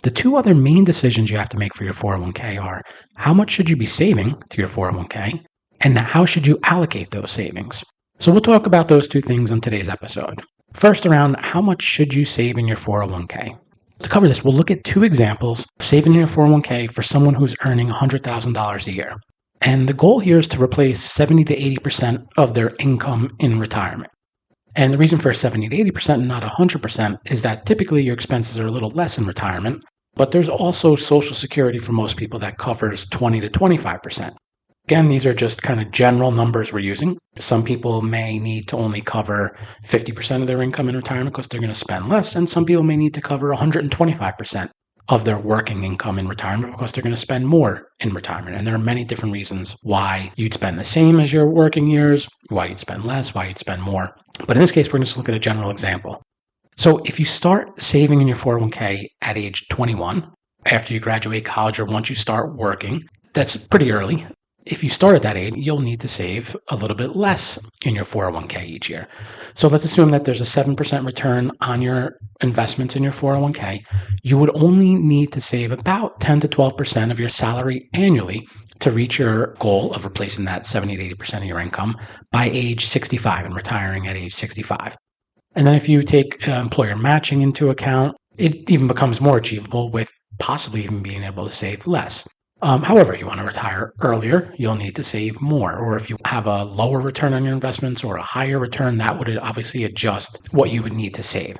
The two other main decisions you have to make for your 401k are how much should you be saving to your 401k and how should you allocate those savings? So we'll talk about those two things on today's episode. First, around how much should you save in your 401k? To cover this, we'll look at two examples of saving in your 401k for someone who's earning $100,000 a year. And the goal here is to replace 70 to 80% of their income in retirement. And the reason for 70 to 80% and not 100% is that typically your expenses are a little less in retirement, but there's also Social Security for most people that covers 20 to 25%. Again, these are just kind of general numbers we're using. Some people may need to only cover 50% of their income in retirement because they're going to spend less, and some people may need to cover 125% of their working income in retirement because they're going to spend more in retirement. And there are many different reasons why you'd spend the same as your working years, why you'd spend less, why you'd spend more. But in this case, we're going to look at a general example. So if you start saving in your 401k at age 21, after you graduate college or once you start working, that's pretty early. If you start at that age, you'll need to save a little bit less in your 401k each year. So let's assume that there's a 7% return on your investments in your 401k. You would only need to save about 10 to 12% of your salary annually to reach your goal of replacing that 70 to 80% of your income by age 65 and retiring at age 65. And then if you take employer matching into account, it even becomes more achievable with possibly even being able to save less. However, if you want to retire earlier, you'll need to save more. Or if you have a lower return on your investments or a higher return, that would obviously adjust what you would need to save.